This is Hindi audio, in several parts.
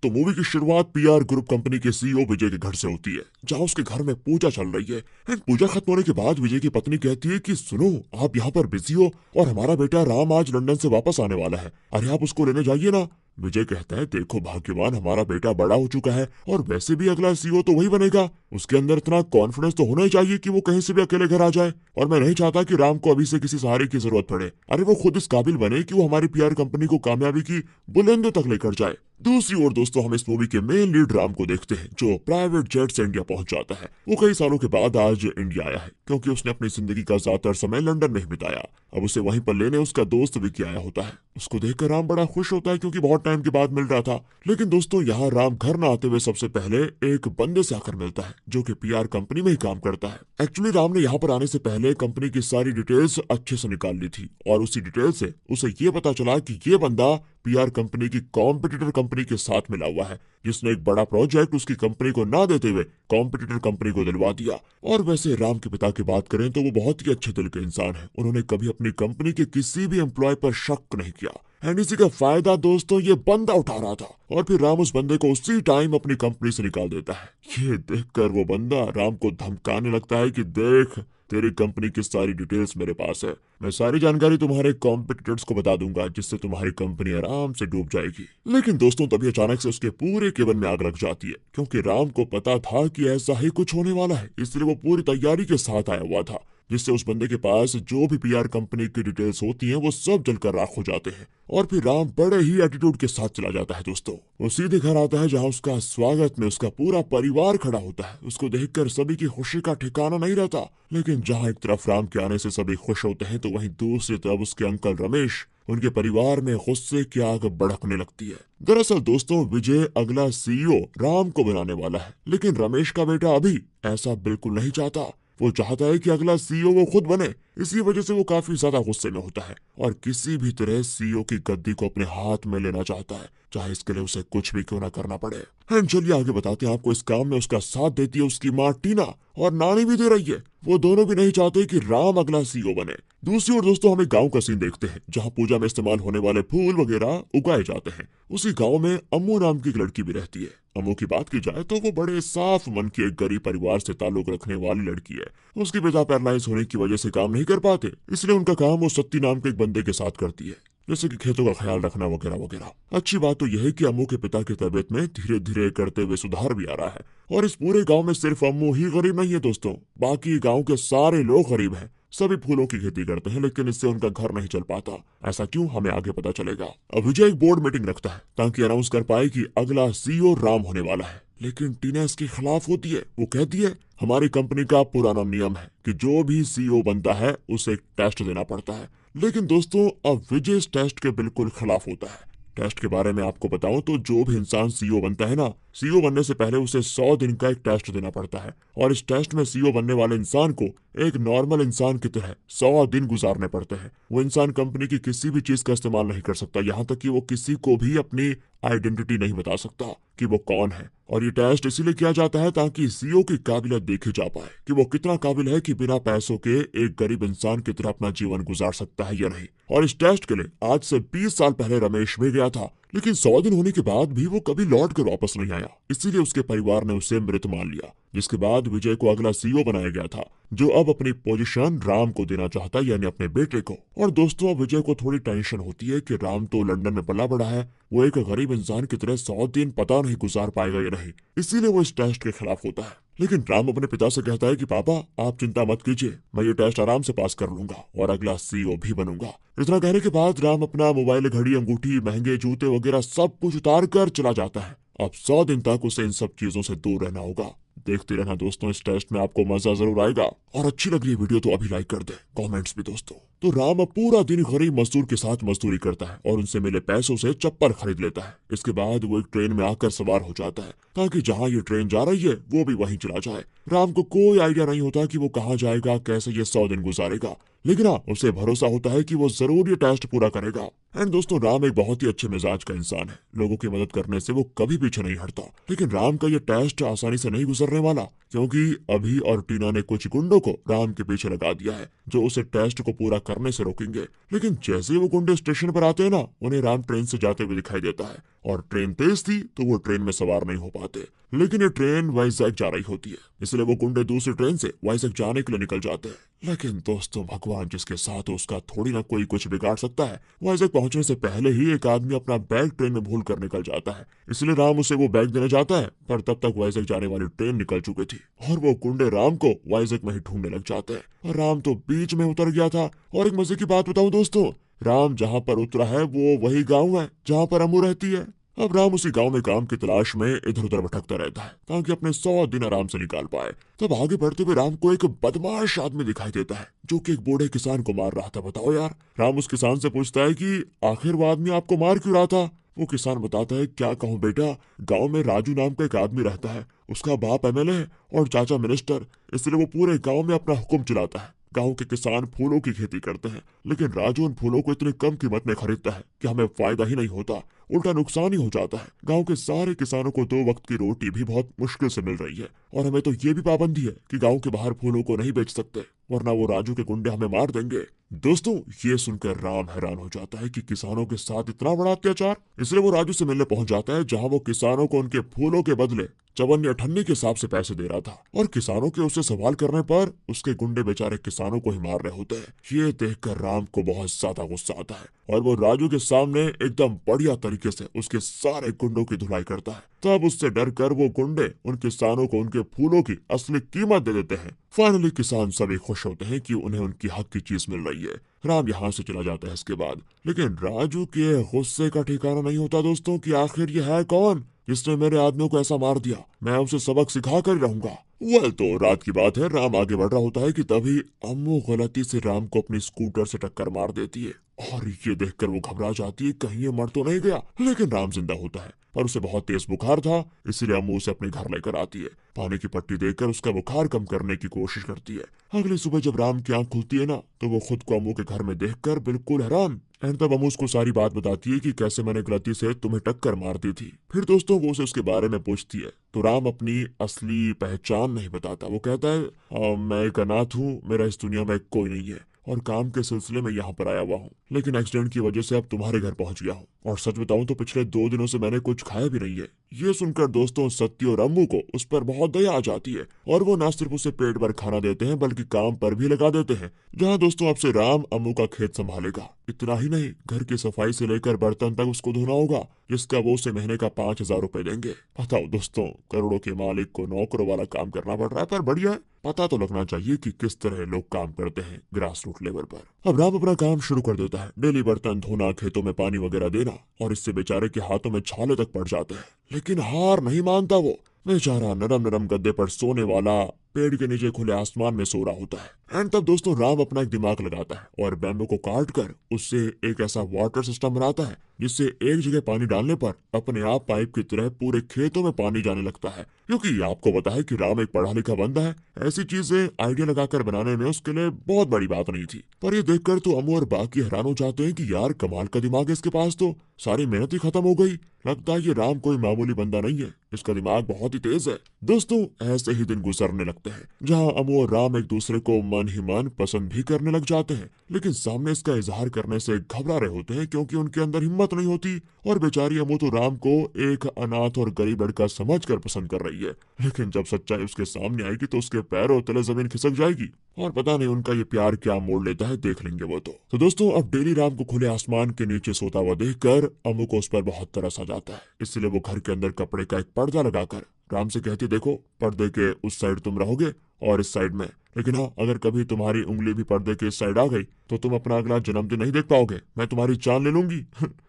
तो मूवी की शुरुआत पीआर ग्रुप कंपनी के सीईओ विजय के घर से होती है, जहां उसके घर में पूजा चल रही है। एंड पूजा खत्म होने के बाद विजय की पत्नी कहती है कि सुनो, आप यहाँ पर बिजी हो और हमारा बेटा राम आज लंदन से वापस आने वाला है, अरे आप उसको लेने जाइए ना। विजय कहता है देखो भाग्यवान, हमारा बेटा बड़ा हो चुका है और वैसे भी अगला सीईओ तो वही बनेगा, उसके अंदर इतना कॉन्फिडेंस तो होना ही चाहिए कि वो कहीं से भी अकेले घर आ जाए। और मैं नहीं चाहता कि राम को अभी से किसी सहारे की जरूरत पड़े, अरे वो खुद इस काबिल बने कि वो हमारी पीआर कंपनी को कामयाबी की बुलंदियों तक लेकर जाए। दूसरी ओर दोस्तों, हम इस मूवी के मेन लीड राम को देखते हैं, जो प्राइवेट जेट से इंडिया पहुंच जाता है। वो कई सालों के बाद आज इंडिया आया है, क्योंकि उसने अपनी जिंदगी का ज्यादातर समय लंदन में ही बिताया। अब उसे वहीं पर लेने उसका दोस्त विकी आया होता है। उसको देखकर राम बड़ा खुश होता है, क्योंकि बहुत टाइम के बाद मिल रहा था। लेकिन दोस्तों, यहाँ राम घर न आते हुए सबसे पहले एक बंदे से आकर मिलता है, जो कि पीआर कंपनी में ही काम करता है। एक्चुअली राम ने यहाँ पर आने से पहले कंपनी की सारी डिटेल्स अच्छे से निकाल ली थी, और उसी डिटेल से उसे ये पता चला कि ये बंदा पीआर कंपनी की कॉम्पिटिटर कंपनी के साथ मिला हुआ है, जिसने एक बड़ा प्रोजेक्ट उसकी कंपनी को ना देते हुए कॉम्पिटिटर कंपनी को दिलवा दिया। और वैसे राम के पिता की बात करें तो वो बहुत ही अच्छे दिल के इंसान है। उन्होंने कभी अपनी कंपनी के किसी भी एम्प्लॉय पर शक नहीं किया। एंड इसी का फायदा दोस्तों ये बंदा उठा रहा था, और फिर राम उस बंदे को उसी टाइम अपनी कंपनी से निकाल देता है। ये देखकर वो बंदा राम को धमकाने लगता है कि देख, तेरी कंपनी की सारी डिटेल्स मेरे पास है, मैं सारी जानकारी तुम्हारे कॉम्पिटिटर्स को बता दूंगा, जिससे तुम्हारी कंपनी आराम से डूब जाएगी। लेकिन दोस्तों, तभी अचानक से उसके पूरे केबिन में आग लग जाती है, क्योंकि राम को पता था कि ऐसा ही कुछ होने वाला है, इसलिए वो पूरी तैयारी के साथ आया हुआ था, जिससे उस बंदे के पास जो भी पीआर कंपनी की डिटेल्स होती हैं वो सब जलकर राख हो जाते हैं। और फिर राम बड़े ही एटीट्यूड के साथ चला जाता है दोस्तों। वो सीधे घर आता है, जहां उसका स्वागत में उसका पूरा परिवार खड़ा होता है। उसको देखकर सभी की खुशी का ठिकाना नहीं रहता। लेकिन जहां एक तरफ राम के आने से सभी खुश होते हैं, तो वहीं दूसरी तरफ उसके अंकल रमेश, उनके परिवार में गुस्से की आग भड़कने लगती है। दरअसल दोस्तों, विजय अगला सीईओ राम को बनाने वाला है, लेकिन रमेश का बेटा अभी ऐसा बिल्कुल नहीं चाहता। वो चाहता है कि अगला सीईओ वो खुद बने। इसी वजह से वो काफी ज्यादा गुस्से में होता है, और किसी भी तरह सीईओ की गद्दी को अपने हाथ में लेना चाहता है, चाहे इसके लिए उसे कुछ भी क्यों ना करना पड़े। चलिए आगे बताते हैं आपको। इस काम में उसका साथ देती है उसकी माँ टीना, और नानी भी दे रही है। वो दोनों भी नहीं चाहते कि राम अगला सीईओ बने। दूसरी ओर दोस्तों, हम एक गांव का सीन देखते हैं, जहां पूजा में इस्तेमाल होने वाले फूल वगैरह उगाए जाते हैं। उसी गांव में अम्मू नाम की एक लड़की भी रहती है। अम्मू की बात की जाए तो वो बड़े साफ मन की एक गरीब परिवार से ताल्लुक रखने वाली लड़की है। उसके पिता पैरालाइज होने की वजह से काम नहीं कर पाते, इसलिए उनका काम वो सत्ती नाम के एक बंदे के साथ करती है, जैसे कि खेतों का ख्याल रखना वगैरह वगैरह। अच्छी बात तो यह है कि अम्मू के पिता की तबीयत में धीरे धीरे करते हुए सुधार भी आ रहा है, और इस पूरे गांव में सिर्फ अम्मू ही गरीब नहीं है दोस्तों, बाकी गांव के सारे लोग गरीब हैं। सभी फूलों की खेती करते हैं, लेकिन इससे उनका घर नहीं चल पाता। ऐसा क्यों, हमें आगे पता चलेगा। अब विजय एक बोर्ड मीटिंग रखता है, ताकि अनाउंस कर पाए कि अगला सीईओ राम होने वाला है। लेकिन टीना इसके खिलाफ होती है। वो कहती है हमारी कंपनी का पुराना नियम है कि जो भी सीईओ बनता है उसे एक टेस्ट देना पड़ता है। लेकिन दोस्तों, अब विजय इस टेस्ट के बिल्कुल खिलाफ होता है। टेस्ट के बारे में आपको बताऊं तो जो भी इंसान सीईओ बनता है ना, सीईओ बनने से पहले उसे 100 दिन का एक टेस्ट देना पड़ता है, और इस टेस्ट में सीईओ बनने वाले इंसान को एक नॉर्मल इंसान की तरह 100 दिन गुजारने पड़ते हैं। वो इंसान कंपनी की किसी भी चीज का इस्तेमाल नहीं कर सकता, यहाँ तक कि वो किसी को भी अपनी आइडेंटिटी नहीं बता सकता कि वो कौन है। और ये टेस्ट इसीलिए किया जाता है ताकि सीईओ की काबिलियत देखी जा पाए कि वो कितना काबिल है कि बिना पैसों के एक गरीब इंसान की तरह अपना जीवन गुजार सकता है या नहीं। और इस टेस्ट के लिए आज से 20 साल पहले रमेश भी गया था, लेकिन 100 दिन होने के बाद भी वो कभी लौट कर वापस नहीं आया, इसीलिए उसके परिवार ने उसे मृत मान लिया। जिसके बाद विजय को अगला सीईओ बनाया गया था, जो अब अपनी पोजीशन राम को देना चाहता है, यानी अपने बेटे को। और दोस्तों, अब विजय को थोड़ी टेंशन होती है कि राम तो लंदन में पला बड़ा है, वो एक गरीब इंसान की तरह 100 दिन पता नहीं गुजार पाएगा या नहीं, इसीलिए वो इस टेस्ट के खिलाफ होता है। लेकिन राम अपने पिता से कहता है कि पापा आप चिंता मत कीजिए, मैं ये टेस्ट आराम से पास कर लूंगा और अगला सीईओ भी बनूंगा। इतना कहने के बाद राम अपना मोबाइल, घड़ी, अंगूठी, महंगे जूते वगैरह सब कुछ उतार कर चला जाता है। अब 100 दिन तक उसे इन सब चीजों से दूर रहना होगा। देखते रहना दोस्तों, इस टेस्ट में आपको मजा जरूर आएगा। और अच्छी लग रही है वीडियो तो अभी लाइक कर दे, कमेंट्स भी दोस्तों। तो राम अब पूरा दिन गरीब मजदूर के साथ मजदूरी करता है और उनसे मिले पैसों से चप्पल खरीद लेता है। इसके बाद वो एक ट्रेन में आकर सवार हो जाता है, ताकि जहाँ ये ट्रेन जा रही है वो भी वहीं चला जाए। राम को कोई आइडिया नहीं होता कि वो कहाँ जाएगा, कैसे ये 100 दिन गुजारेगा, लेकिन हाँ, उसे भरोसा होता है कि वो जरूर ये टेस्ट पूरा करेगा। एंड दोस्तों, राम एक बहुत ही अच्छे मिजाज का इंसान है। लोगों की मदद करने से वो कभी पीछे नहीं हटता। लेकिन राम का ये टेस्ट आसानी से नहीं गुजरने वाला, क्योंकि अभी और टीना ने कुछ गुंडों को राम के पीछे लगा दिया है, जो उसे टेस्ट को पूरा करने से रोकेंगे। लेकिन जैसे ही वो गुंडे स्टेशन पर आते हैं ना, उन्हें राम ट्रेन से जाते हुए दिखाई देता है और ट्रेन तेज थी तो वो ट्रेन में सवार नहीं हो पाते। लेकिन ये ट्रेन वाइजैक जा रही होती है, इसलिए वो गुंडे दूसरी ट्रेन से वाइजैक जाने के लिए निकल जाते हैं। लेकिन दोस्तों, भगवान जिसके साथ हो उसका थोड़ी ना कोई कुछ बिगाड़ सकता है। वाइजैक पहुंचने से पहले ही एक आदमी अपना बैग ट्रेन में भूल कर निकल जाता है, इसलिए राम उसे वो बैग देने जाता है, पर तब तक वाइजैक जाने वाली ट्रेन निकल चुकी थी और वो गुंडे राम को वाइजैक में ही ढूंढने लग जाते हैं। और राम तो बीच में उतर गया था। और एक मजे की बात बताऊं दोस्तों, राम जहाँ पर उतरा है वो वही गाँव है जहाँ पर अमू रहती है। अब राम उसी गांव में काम की तलाश में इधर उधर भटकता रहता है ताकि अपने 100 दिन आराम से निकाल पाए। तब आगे बढ़ते हुए राम को एक बदमाश आदमी दिखाई देता है जो कि एक बूढ़े किसान को मार रहा था। बताओ यार। राम उस किसान से पूछता है कि आखिर वो आदमी आपको मार क्यों रहा था। वो किसान बताता है, क्या कहूँ बेटा, गांव में राजू नाम का एक आदमी रहता है, उसका बाप एमएलए है और चाचा मिनिस्टर, इसलिए वो पूरे गांव में अपना हुक्म चलाता है। गांव के किसान फूलों की खेती करते हैं, लेकिन राजू उन फूलों को इतनी कम कीमत में खरीदता है कि हमें फायदा ही नहीं होता, उल्टा नुकसान ही हो जाता है। गांव के सारे किसानों को 2 वक्त की रोटी भी बहुत मुश्किल से मिल रही है और हमें तो ये भी पाबंदी है कि गांव के बाहर फूलों को नहीं बेच सकते, वरना वो राजू के गुंडे हमें मार देंगे। दोस्तों, ये सुनकर राम हैरान हो जाता है कि किसानों के साथ इतना बड़ा अत्याचार। इसलिए वो राजू से मिलने पहुंच जाता है जहां वो किसानों को उनके फूलों के बदले चवन या ठन्नी के हिसाब से पैसे दे रहा था और किसानों के उससे सवाल करने पर उसके गुंडे बेचारे किसानों को ही मार रहे होते हैं। ये देखकर राम को बहुत ज्यादा गुस्सा आता है और वो राजू के सामने एकदम बढ़िया तरीके से उसके सारे गुंडों की धुलाई करता है। तब उससे डर कर वो गुंडे उन किसानों को उनके फूलों की असली कीमत दे देते हैं। फाइनली किसान सभी खुश होते हैं कि उन्हें उनकी हक की चीज मिल रही है। राम यहाँ से चला जाता है इसके बाद। लेकिन राजू के गुस्से का ठिकाना नहीं होता दोस्तों कि आखिर ये है कौन जिसने मेरे आदमियों को ऐसा मार दिया, मैं उसे सबक सिखा कर रहूंगा। वेल, तो रात की बात है, राम आगे बढ़ रहा होता है कि तभी अम्मू गलती से राम को अपनी स्कूटर से टक्कर मार देती है और ये देखकर वो घबरा जाती है कहीं ये मर तो नहीं गया। लेकिन राम जिंदा होता है, पर उसे बहुत तेज बुखार था, इसलिए अम्मू उसे अपने घर लेकर आती है। पानी की पट्टी देकर उसका बुखार कम करने की कोशिश करती है। अगली सुबह जब राम की आंख खुलती है ना, तो वो खुद को अम्मू के घर में देखकर बिल्कुल हैरान। एंड तब अम्मू उसको सारी बात बताती है कि कैसे मैंने गलती से तुम्हें टक्कर मार दी थी। फिर दोस्तों वो उसे उसके बारे में पूछती है, तो राम अपनी असली पहचान नहीं बताता। वो कहता है, मैं एक अनाथ हूँ, मेरा इस दुनिया में कोई नहीं है और काम के सिलसिले में यहाँ पर आया हुआ हूँ, लेकिन एक्सीडेंट की वजह से अब तुम्हारे घर पहुंच गया हूँ और सच बताऊं तो पिछले 2 दिनों से मैंने कुछ खाया भी नहीं है। ये सुनकर दोस्तों सत्य और अम्मू को उस पर बहुत दया आ जाती है और वो न सिर्फ उसे पेट भर खाना देते हैं बल्कि काम पर भी लगा देते हैं, जहाँ दोस्तों अब से राम अम्मू का खेत संभालेगा। इतना ही नहीं, घर की सफाई से लेकर बर्तन तक उसको धोना होगा, जिसका वो उसे महीने का 5,000 रुपए देंगे। बताओ दोस्तों, करोड़ों के मालिक को नौकरों वाला काम करना पड़ रहा है, पर बढ़िया है। पता तो लगना चाहिए कि किस तरह लोग काम करते हैं ग्रास रूट लेवल पर। अब राम अपना काम शुरू कर देता है, डेली बर्तन धोना, खेतों में पानी वगैरह देना, और इससे बेचारे के हाथों में छाले तक पड़ जाते हैं। लेकिन हार नहीं मानता वो। बेचारा नरम नरम गद्दे पर सोने वाला पेड़ के नीचे खुले आसमान में सो रहा होता है। एंड तब दोस्तों राम अपना एक दिमाग लगाता है और बैम्बू को काट कर उससे एक ऐसा वाटर सिस्टम बनाता है जिससे एक जगह पानी डालने पर अपने आप पाइप की तरह पूरे खेतों में पानी जाने लगता है। क्योंकि आपको पता है कि राम एक पढ़ा लिखा बंदा है, ऐसी चीजें आइडिया लगाकर बनाने में उसके लिए बहुत बड़ी बात नहीं थी। पर ये देखकर तो अमू और बाकी हैरान हो जाते हैं कि यार कमाल का दिमाग है इसके पास, तो सारी मेहनत ही खत्म हो गई। लगता है ये राम कोई मामूली बंदा नहीं है, इसका दिमाग बहुत ही तेज है। दोस्तों ऐसे ही दिन गुजरने लगते हैं जहां अमू और राम एक दूसरे को मन ही मन पसंद भी करने लग जाते हैं, लेकिन सामने इसका इजहार करने से घबरा रहे होते हैं क्योंकि उनके अंदर हिम्मत नहीं होती। और बेचारी अमू तो राम को एक अनाथ और गरीब लड़का समझकर पसंद कर रही है, लेकिन जब सच्चाई उसके सामने आएगी तो उसके पैरों तले जमीन खिसक जाएगी और पता नहीं उनका ये प्यार क्या मोड़ लेता है, देख लेंगे वो तो दोस्तों अब डेली राम को खुले आसमान के नीचे सोता हुआ देखकर अमू को उस पर बहुत तरस आ जाता है। इसलिए वो घर के अंदर कपड़े का एक पर्दा लगाकर राम से कहती, देखो पर्दे के उस साइड तुम रहोगे और इस साइड में, लेकिन हाँ अगर कभी तुम्हारी उंगली भी पर्दे के इस साइड आ गई तो तुम अपना अगला जन्मदिन नहीं देख पाओगे, मैं तुम्हारी जान ले लूंगी।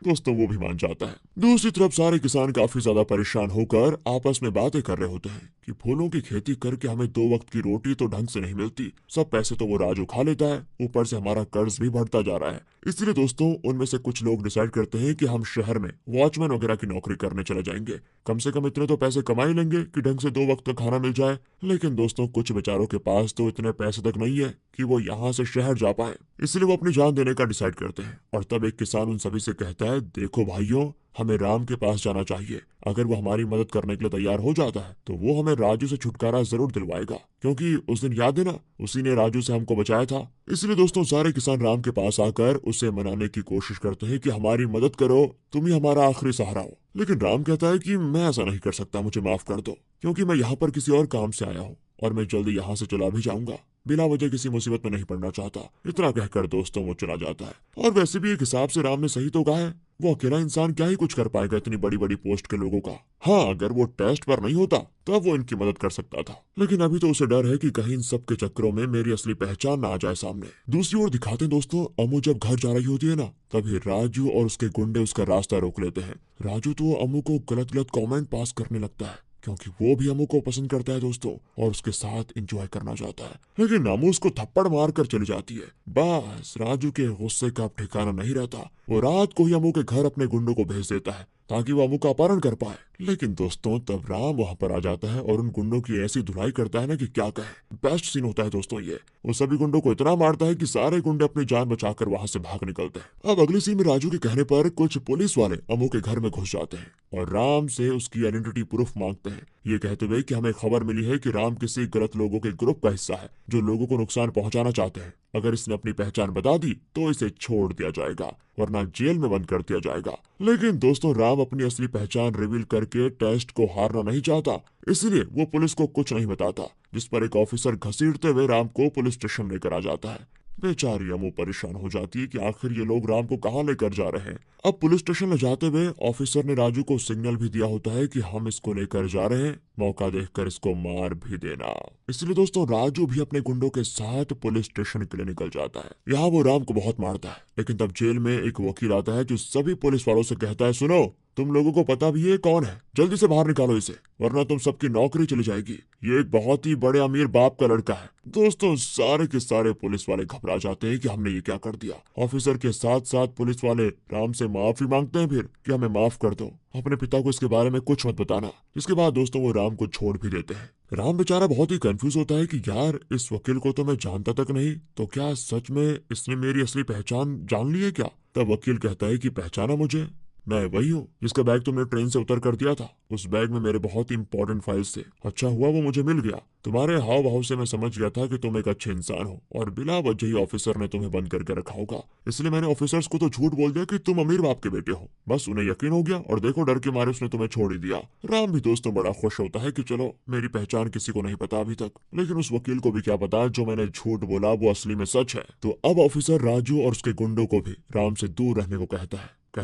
दोस्तों वो भी मान जाता है। दूसरी तरफ सारे किसान काफी ज्यादा परेशान होकर आपस में बातें कर रहे होते हैं कि फूलों की खेती करके हमें 2 वक्त की रोटी तो ढंग से नहीं मिलती, सब पैसे तो वो राजू खा लेता है, ऊपर से हमारा कर्ज भी बढ़ता जा रहा है। इसलिए दोस्तों उनमें से कुछ लोग डिसाइड करते हैं कि हम शहर में वॉचमैन वगैरह की नौकरी करने चले जाएंगे, कम से कम इतने तो पैसे कमा ही लेंगे कि ढंग से 2 वक्त का खाना मिल जाए। लेकिन दोस्तों कुछ बेचारों के पास तो इतने पैसे तक नहीं है कि वो यहाँ से शहर जा पाए। इसलिए वो अपनी जान देने का डिसाइड करते हैं। और तब एक किसान उन सभी से कहता है, देखो भाइयों, हमें राम के पास जाना चाहिए। अगर वो हमारी मदद करने के लिए तैयार हो जाता है तो वो हमें राजू से छुटकारा जरूर दिलवाएगा, क्योंकि उस दिन याद है ना, उसी ने राजू से हमको बचाया था। इसलिए दोस्तों सारे किसान राम के पास आकर उसे मनाने की कोशिश करते हैं कि हमारी मदद करो, तुम ही हमारा आखिरी सहारा हो। लेकिन राम कहता है कि मैं ऐसा नहीं कर सकता, मुझे माफ कर दो, क्योंकि मैं यहाँ पर किसी और काम से आया हूँ और मैं जल्दी यहाँ से चला भी जाऊंगा, बिना वजह किसी मुसीबत में नहीं पड़ना चाहता। इतना कहकर दोस्तों वो चला जाता है। और वैसे भी एक हिसाब से राम ने सही तो कहा है, वो अकेला इंसान क्या ही कुछ कर पाएगा इतनी बड़ी बड़ी पोस्ट के लोगों का। हाँ, अगर वो टेस्ट पर नहीं होता तब वो इनकी मदद कर सकता था, लेकिन अभी तो उसे डर है कि कहीं इन सब के चक्करों में मेरी असली पहचान ना आ जाए सामने। दूसरी ओर दिखाते हैं दोस्तों, अमू जब घर जा रही होती है ना, तभी राजू और उसके गुंडे उसका रास्ता रोक लेते हैं। राजू तो अमू को गलत गलत कमेंट पास करने लगता है, क्योंकि वो भी अमू को पसंद करता है दोस्तों, और उसके साथ एंजॉय करना चाहता है। लेकिन अमू उसको थप्पड़ मार कर चली जाती है। बस राजू के गुस्से का अब ठिकाना नहीं रहता। वो रात को ही अमू के घर अपने गुंडों को भेज देता है ताकि वो अमू का अपहरण कर पाए। लेकिन दोस्तों तब राम वहां पर आ जाता है और उन गुंडों की ऐसी धुलाई करता है ना कि क्या कहे। बेस्ट सीन होता है दोस्तों ये। वो सभी गुंडों को इतना मारता है कि सारे गुंडे अपनी जान बचाकर वहां से भाग निकलते हैं। अब अगली सीन में राजू के कहने पर कुछ पुलिस वाले अमू के घर में घुस जाते हैं और राम से उसकी आइडेंटिटी प्रूफ मांगते हैं, ये कहते हुए कि हमें खबर मिली है कि राम किसी गलत लोगों के ग्रुप का हिस्सा है जो लोगों को नुकसान पहुंचाना चाहते हैं। अगर इसने अपनी पहचान बता दी तो इसे छोड़ दिया जाएगा, वरना जेल में बंद कर दिया जाएगा। लेकिन दोस्तों राम अपनी असली पहचान रिवील करके टेस्ट को हारना नहीं चाहता, इसलिए वो पुलिस को कुछ नहीं बताता, जिस पर एक ऑफिसर घसीटते हुए राम को पुलिस स्टेशन लेकर आ जाता है। बेचारी अमू परेशान हो जाती है कि आखिर ये लोग राम को कहाँ लेकर जा रहे हैं। अब पुलिस स्टेशन ले जाते हुए ऑफिसर ने राजू को सिग्नल भी दिया होता है कि हम इसको लेकर जा रहे हैं, मौका देखकर इसको मार भी देना। इसलिए दोस्तों राजू भी अपने गुंडों के साथ पुलिस स्टेशन के लिए निकल जाता है। यहाँ वो राम को बहुत मारता है, लेकिन तब जेल में एक वकील आता है जो सभी पुलिस वालों से कहता है, सुनो, तुम लोगों को पता भी है कौन है, जल्दी से बाहर निकालो इसे, वरना तुम सबकी नौकरी चली जाएगी। ये एक बहुत ही बड़े अमीर बाप का लड़का है। दोस्तों सारे के सारे पुलिस वाले घबरा जाते हैं कि हमने ये क्या कर दिया। ऑफिसर के साथ साथ पुलिस वाले राम से माफी मांगते हैं फिर कि हमें माफ कर दो, अपने पिता को इसके बारे में कुछ मत बताना। इसके बाद दोस्तों वो राम को छोड़ भी देते हैं। राम बेचारा बहुत ही कंफ्यूज होता है कि यार इस वकील को तो मैं जानता तक नहीं, तो क्या सच में इसने मेरी असली पहचान जान ली है क्या? तब वकील कहता है कि पहचाना मुझे, मैं वही हूँ जिसका बैग तुमने ट्रेन से उतर कर दिया था। उस बैग में मेरे बहुत ही इंपॉर्टेंट फाइल्स थे। अच्छा हुआ वो मुझे मिल गया। तुम्हारे हाव भाव से मैं समझ गया था कि तुम एक अच्छे इंसान हो और बिना वजह ही ऑफिसर ने तुम्हें बंद करके रखा होगा, इसलिए मैंने ऑफिसर्स को तो झूठ बोल दिया कि तुम अमीर बाप के बेटे हो। बस उन्हें यकीन हो गया और देखो डर के मारे उसने तुम्हें छोड़ ही दिया। राम भी दोस्तों बड़ा खुश होता है कि चलो मेरी पहचान किसी को नहीं पता अभी तक, लेकिन उस वकील को भी क्या पता जो मैंने झूठ बोला वो असली में सच है। तो अब ऑफिसर राजू और उसके गुंडों को भी राम से दूर रहने को कहता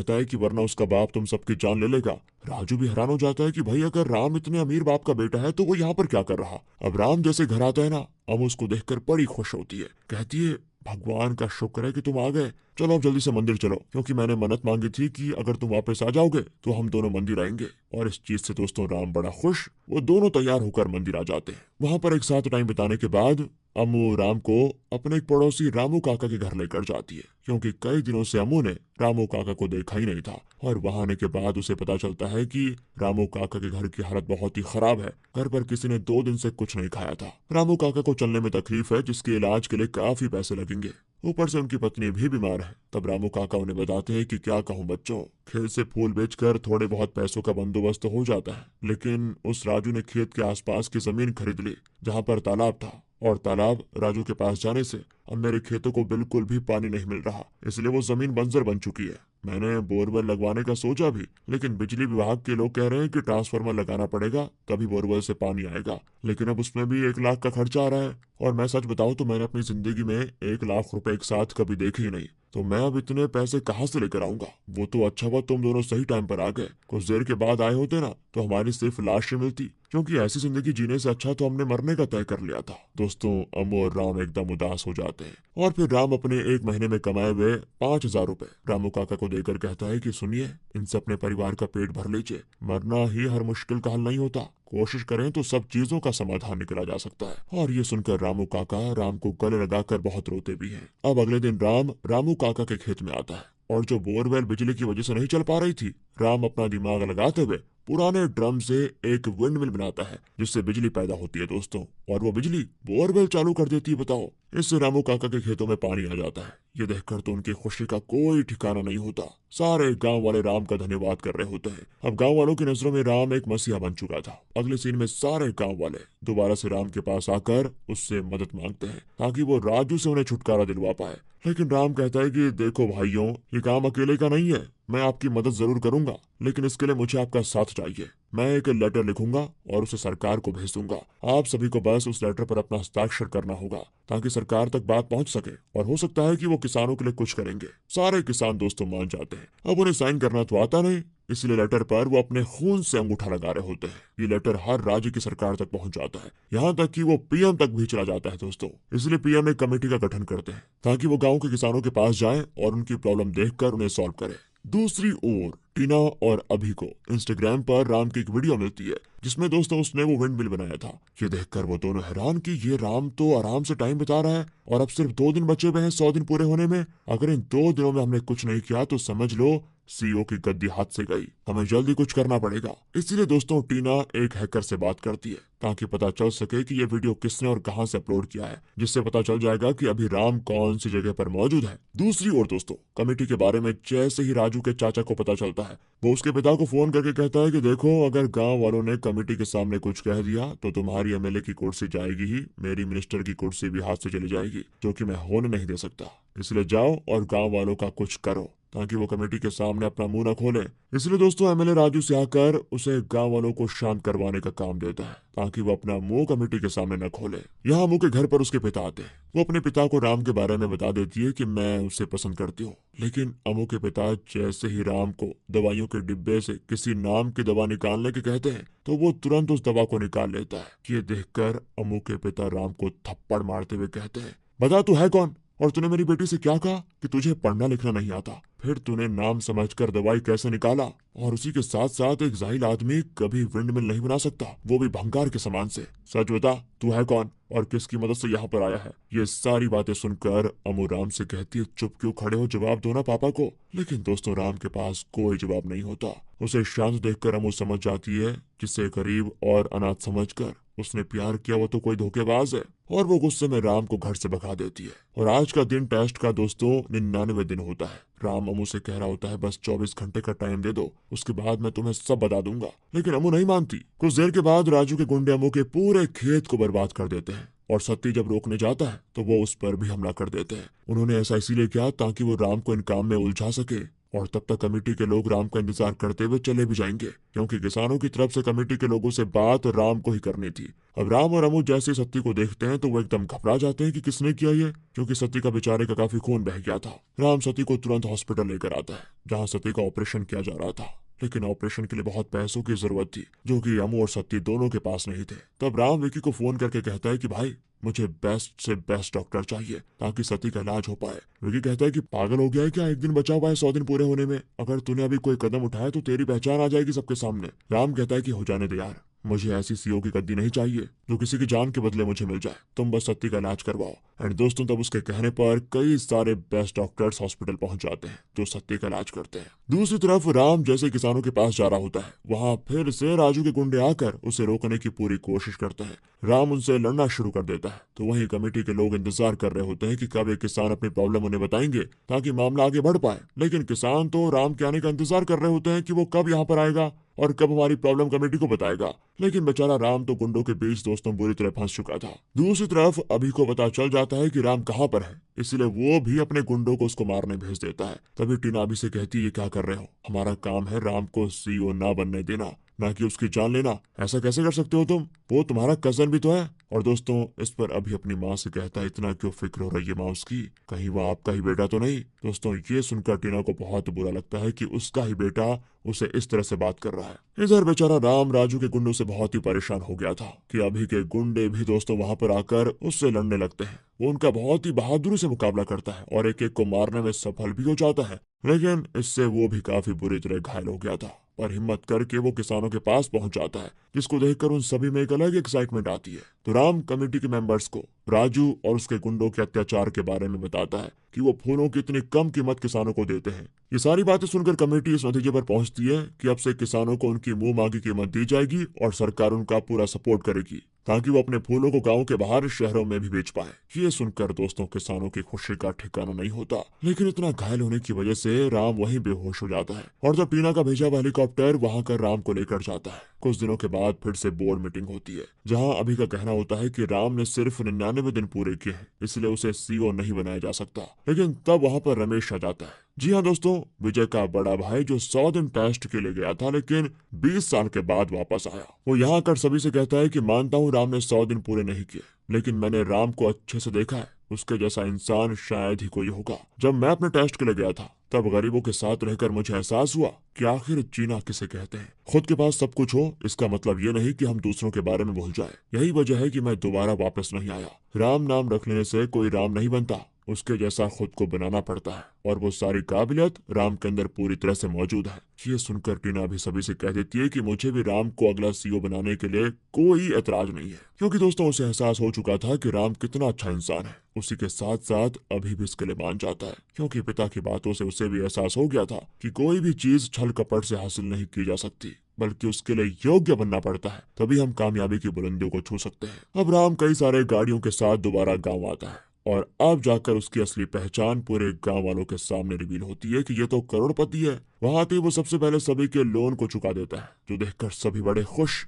है कि वरना उसका बाप तुम सबकी जान ले लेगा। राजू भी हैरान हो जाता है कि भाई अगर राम इतने अमीर बाप का बेटा है तो वो यहाँ पर क्या कर रहा। अब राम जैसे घर आता है ना, अमू उसको देखकर बड़ी खुश होती है, कहती है भगवान का शुक्र है कि तुम आ गए, चलो अब जल्दी से मंदिर चलो, क्योंकि मैंने मन्नत मांगी थी कि अगर तुम वापस आ जाओगे तो हम दोनों मंदिर आएंगे। और इस चीज से दोस्तों राम बड़ा खुश, वो दोनों तैयार होकर मंदिर आ जाते हैं। वहां पर एक साथ टाइम बिताने के बाद अम्मू राम को अपने एक पड़ोसी रामू काका के घर लेकर जाती है, क्योंकि कई दिनों से अम्मू ने रामू काका को देखा ही नहीं था। और वहां आने के बाद उसे पता चलता है कि रामू काका के घर की हालत बहुत ही खराब है। घर पर किसी ने 2 दिन से कुछ नहीं खाया था। रामू काका को चलने में तकलीफ है, जिसके इलाज के लिए काफी पैसे लगेंगे। ऊपर से उनकी पत्नी भी बीमार है। तब रामू काका उन्हें बताते हैं कि क्या कहूँ बच्चों, खेत से फूल बेचकर थोड़े बहुत पैसों का बंदोबस्त हो जाता है, लेकिन उस राजू ने खेत के आसपास की जमीन खरीद ली जहाँ पर तालाब था, और तालाब राजू के पास जाने से अब मेरे खेतों को बिल्कुल भी पानी नहीं मिल रहा, इसलिए वो जमीन बंजर बन चुकी है। मैंने बोरवेल लगवाने का सोचा भी, लेकिन बिजली विभाग के लोग कह रहे हैं कि ट्रांसफार्मर लगाना पड़ेगा तभी बोरवेल से पानी आएगा, लेकिन अब उसमें भी 1 लाख का खर्चा आ रहा है। और मैं सच बताऊं तो मैंने अपनी जिंदगी में 1 लाख रुपए एक साथ कभी देखे ही नहीं, तो मैं अब इतने पैसे कहाँ से लेकर आऊंगा। वो तो अच्छा हुआ तुम दोनों सही टाइम पर आ गए, कुछ देर के बाद आए होते ना तो हमारी सिर्फ लाश ही मिलती, क्योंकि ऐसी जिंदगी जीने से अच्छा तो हमने मरने का तय कर लिया था। दोस्तों अम्मू और राम एकदम उदास हो जाते हैं, और फिर राम अपने 1 महीने में कमाए हुए 5,000 रुपए रामू काका को देकर कहता है कि सुनिए, इनसे अपने परिवार का पेट भर लीजिए, मरना ही हर मुश्किल का हल नहीं होता, कोशिश करें तो सब चीजों का समाधान निकला जा सकता है। और ये सुनकर रामू काका राम को गले लगाकर बहुत रोते भी हैं। अब अगले दिन राम रामू काका के खेत में आता है और जो बोरवेल बिजली की वजह से नहीं चल पा रही थी, राम अपना दिमाग लगाते हुए पुराने ड्रम से एक विंड मिल बनाता है जिससे बिजली पैदा होती है दोस्तों, और वो बिजली बोरवेल चालू कर देती है। बताओ, इससे रामू काका के खेतों में पानी आ जाता है। ये देखकर तो उनकी खुशी का कोई ठिकाना नहीं होता। सारे गांव वाले राम का धन्यवाद कर रहे होते हैं। अब गांव वालों की नजरों में राम एक मसीहा बन चुका था। अगले सीन में सारे गांव वाले दोबारा से राम के पास आकर उससे मदद मांगते हैं ताकि वो राजू से उन्हें छुटकारा दिलवा पाए। लेकिन राम कहता है कि देखो भाइयों, ये काम अकेले का नहीं है। मैं आपकी मदद जरूर करूंगा, लेकिन इसके लिए मुझे आपका साथ चाहिए। मैं एक लेटर लिखूंगा और उसे सरकार को भेज दूंगा। आप सभी को बस उस लेटर पर अपना हस्ताक्षर करना होगा ताकि सरकार तक बात पहुंच सके, और हो सकता है कि वो किसानों के लिए कुछ करेंगे। सारे किसान दोस्तों मान जाते हैं। अब उन्हें साइन करना तो आता नहीं, इसलिए लेटर पर वो अपने खून से अंगूठा लगा रहे होते हैं। ये लेटर हर राज्य की सरकार तक पहुंच जाता है, यहाँ तक कि वो पीएम तक भी चला जाता है दोस्तों। इसलिए पीएम एक कमेटी का गठन करते हैं ताकि वो गांव के किसानों के पास जाए और उनकी प्रॉब्लम देखकर उन्हें सॉल्व करे। दूसरी ओर टीना और अभी को इंस्टाग्राम पर राम की एक वीडियो मिलती है जिसमें दोस्तों उसने वो विंड मिल बनाया था। ये देखकर वो दोनों हैरान कि ये राम तो आराम से टाइम बिता रहा है और अब सिर्फ 2 दिन बचे हुए हैं 100 दिन पूरे होने में। अगर इन 2 दिनों में हमने कुछ नहीं किया तो समझ लो सीईओ की गद्दी हाथ से गई। हमें जल्दी कुछ करना पड़ेगा। इसीलिए दोस्तों टीना एक हैकर से बात करती है ताकि पता चल सके कि ये वीडियो किसने और कहां से अपलोड किया है, जिससे पता चल जाएगा कि अभी राम कौन सी जगह पर मौजूद है। दूसरी ओर दोस्तों कमेटी के बारे में जैसे ही राजू के चाचा को पता चलता है, वो उसके पिता को फोन करके कहता है कि देखो, अगर गांव वालों ने कमेटी के सामने कुछ कह दिया तो तुम्हारी एमएलए की कुर्सी जाएगी ही, मेरी मिनिस्टर की कुर्सी भी हाथ से चली जाएगी, जो कि मैं होने नहीं दे सकता। इसलिए जाओ और गांव वालों का कुछ करो ताकि वो कमेटी के सामने अपना मुंह न खोले। इसलिए दोस्तों एमएलए राजू से आकर उसे गांव वालों को शांत करवाने का काम देता है ताकि वो अपना मुंह कमेटी के सामने न खोले। यहाँ अमू के घर पर उसके पिता आते हैं। वो अपने पिता को राम के बारे में बता देती है कि मैं उसे पसंद करती हूँ। लेकिन अमू के पिता जैसे ही राम को दवाइयों के डिब्बे से किसी नाम की दवा निकालने के कहते हैं तो वो तुरंत उस दवा को निकाल लेता है। ये देखकर अमू के पिता राम को थप्पड़ मारते हुए कहते हैं, बता तू है कौन और तूने मेरी बेटी से क्या कहा कि तुझे पढ़ना लिखना नहीं आता? फिर तूने नाम समझकर दवाई कैसे निकाला? और उसी के साथ साथ एक जाहिल आदमी कभी विंडमिल नहीं बना सकता, वो भी भंगार के समान से। सच बता, तू है कौन और किसकी मदद से यहाँ पर आया है? ये सारी बातें सुनकर अमू राम से कहती है, चुप क्यों खड़े हो, जवाब दो ना पापा को। लेकिन दोस्तों राम के पास कोई जवाब नहीं होता। उसे शांत देखकर अमू समझ जाती है जिसे गरीब और अनाथ समझकर उसने प्यार किया वो तो कोई धोखेबाज है, और वो गुस्से में राम को घर से भगा देती है। और आज का दिन टेस्ट का दोस्तों 99 दिन होता है। राम अमू से कह रहा होता है बस 24 घंटे का टाइम दे दो, उसके बाद मैं तुम्हें सब बता दूंगा। लेकिन अमू नहीं मानती। कुछ देर के बाद राजू के गुंडे अमू के पूरे खेत को बर्बाद कर देते हैं, और सत्ती जब रोकने जाता है तो वो उस पर भी हमला कर देते हैं। उन्होंने ऐसा इसीलिए किया ताकि वो राम को इन काम में उलझा सके, और तब तक कमेटी के लोग राम का इंतजार करते हुए चले भी जाएंगे क्योंकि किसानों की तरफ से कमेटी के लोगों से बात राम को ही करनी थी। अब राम और अमू जैसे सत्ती को देखते हैं तो वो एकदम घबरा जाते हैं कि किसने किया ये, क्योंकि सत्ती का बेचारे का काफी खून बह गया था। राम सत्ती को तुरंत हॉस्पिटल लेकर आता है जहाँ सत्ती का ऑपरेशन किया जा रहा था, लेकिन ऑपरेशन के लिए बहुत पैसों की जरूरत थी जो कि अमू और सत्ती दोनों के पास नहीं थे। तब राम विकी को फोन करके कहता है कि भाई मुझे बेस्ट से बेस्ट डॉक्टर चाहिए ताकि सती का इलाज हो पाए। विकी कहता है कि पागल हो गया है क्या, एक दिन बचा हुआ है 100 दिन पूरे होने में, अगर तूने अभी कोई कदम उठाया तो तेरी पहचान आ जाएगी सबके सामने। राम कहता है कि हो जाने दे यार, मुझे ऐसी सीईओ की गद्दी नहीं चाहिए जो किसी की जान के बदले मुझे मिल जाए, तुम बस सत्ती का इलाज करवाओ। एंड दोस्तों तब उसके कहने पर कई सारे बेस्ट डॉक्टर्स हॉस्पिटल पहुंच जाते हैं जो सत्ती का इलाज करते हैं। दूसरी तरफ राम जैसे किसानों के पास जा रहा होता है, वहां फिर से राजू के गुंडे आकर उसे रोकने की पूरी कोशिश करते हैं। राम उनसे लड़ना शुरू कर देता है तो वहीं कमेटी के लोग इंतजार कर रहे होते हैं कि कब एक किसान अपनी प्रॉब्लम उन्हें बताएंगे ताकि मामला आगे बढ़ पाए। लेकिन किसान तो राम के आने का इंतजार कर रहे होते हैं कि वो कब यहाँ पर आएगा और कब हमारी प्रॉब्लम कमेटी को बताएगा। लेकिन बेचारा राम तो गुंडों के बीच दोस्तों बुरी तरह फंस चुका था। दूसरी तरफ अभी को पता चल जाता है कि राम कहाँ पर है, इसलिए वो भी अपने गुंडों को उसको मारने भेज देता है। तभी टीना अभी से कहती है, ये क्या कर रहे हो, हमारा काम है राम को सीईओ ना बनने देना, ना कि उसकी जान लेना। ऐसा कैसे कर सकते हो तुम, वो तुम्हारा कजन भी तो है। और दोस्तों इस पर अभी अपनी माँ से कहता है, इतना क्यों फिक्र हो रही है माँ उसकी, कहीं वो आपका ही बेटा तो नहीं। दोस्तों ये सुनकर टीना को बहुत बुरा लगता है कि उसका ही बेटा उसे इस तरह से बात कर रहा है। इधर बेचारा राम राजू के गुंडों से बहुत ही परेशान हो गया था कि अभी के गुंडे भी दोस्तों वहां पर आकर उससे लड़ने लगते हैं। वो उनका बहुत ही बहादुरी से मुकाबला करता है और एक एक को मारने में सफल भी हो जाता है, लेकिन इससे वो भी काफी बुरी तरह घायल हो गया था। और हिम्मत करके वो किसानों के पास पहुंच जाता है, जिसको देखकर उन सभी में एक अलग एक्साइटमेंट आती है। तो राम कमेटी के मेंबर्स को राजू और उसके गुंडों के अत्याचार के बारे में बताता है कि वो फूलों की इतनी कम कीमत किसानों को देते हैं। ये सारी बातें सुनकर कमेटी इस नतीजे पर पहुंचती है कि अब से किसानों को उनकी मुंह मांगी कीमत दी जाएगी और सरकार उनका पूरा सपोर्ट करेगी, ताकि वो अपने फूलों को गांव के बाहर शहरों में भी बेच पाए। ये सुनकर दोस्तों किसानों की खुशी का ठिकाना नहीं होता, लेकिन इतना घायल होने की वजह से राम वहीं बेहोश हो जाता है। और जब टीना का भेजा हुआ हेलीकॉप्टर वहां कर राम को लेकर जाता है, कुछ दिनों के बाद फिर से बोर्ड मीटिंग होती है, जहां अभी का कहना होता है कि राम ने सिर्फ 99 दिन पूरे किए हैं, इसलिए उसे सीईओ नहीं बनाया जा सकता। लेकिन तब वहां पर रमेश आ जाता है। जी हाँ दोस्तों, विजय का बड़ा भाई जो 100 दिन टेस्ट के लिए गया था लेकिन 20 साल के बाद वापस आया। वो यहाँ आकर सभी से कहता है कि मानता हूँ राम ने 100 दिन पूरे नहीं किए, लेकिन मैंने राम को अच्छे से देखा है, उसके जैसा इंसान शायद ही कोई होगा। जब मैं अपने टेस्ट के लिए गया था तब गरीबों के साथ रहकर मुझे एहसास हुआ कि आखिर जीना किसे कहते हैं। खुद के पास सब कुछ हो इसका मतलब ये नहीं कि हम दूसरों के बारे में भूल जाए। यही वजह है कि मैं दोबारा वापस नहीं आया। राम नाम रख लेने से कोई राम नहीं बनता, उसके जैसा खुद को बनाना पड़ता है, और वो सारी काबिलियत राम के अंदर पूरी तरह से मौजूद है। ये सुनकर टीना भी सभी से कह देती है कि मुझे भी राम को अगला सीईओ बनाने के लिए कोई एतराज नहीं है, क्योंकि दोस्तों उसे एहसास हो चुका था कि राम कितना अच्छा इंसान है। उसी के साथ साथ अभी भी इसके लिए मान जाता है, क्योंकि पिता की बातों से उसे भी एहसास हो गया था कि कोई भी चीज छल कपट से हासिल नहीं की जा सकती, बल्कि उसके लिए योग्य बनना पड़ता है, तभी हम कामयाबी की बुलंदियों को छू सकते हैं। अब राम कई सारे गाड़ियों के साथ दोबारा गाँव आता है, और अब जाकर उसकी असली पहचान पूरे गांव वालों के सामने रिवील होती है कि ये तो करोड़पति है। वहां आते ही वो सबसे पहले सभी के लोन को चुका देता है, जो देखकर सभी बड़े खुश।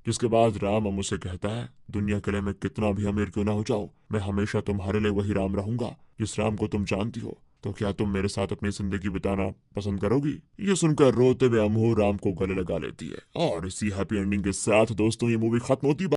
जिसके बाद राम अमू से कहता है, दुनिया के लिए मैं कितना भी अमीर क्यों ना हो जाऊं, मैं हमेशा तुम्हारे लिए वही राम रहूंगा जिस राम को तुम जानती हो। तो क्या तुम मेरे साथ अपनी जिंदगी बिताना पसंद करोगी? ये सुनकर रोते हुए अमू राम को गले लगा लेती है, और इसी हैप्पी एंडिंग के साथ दोस्तों ये मूवी खत्म होती है।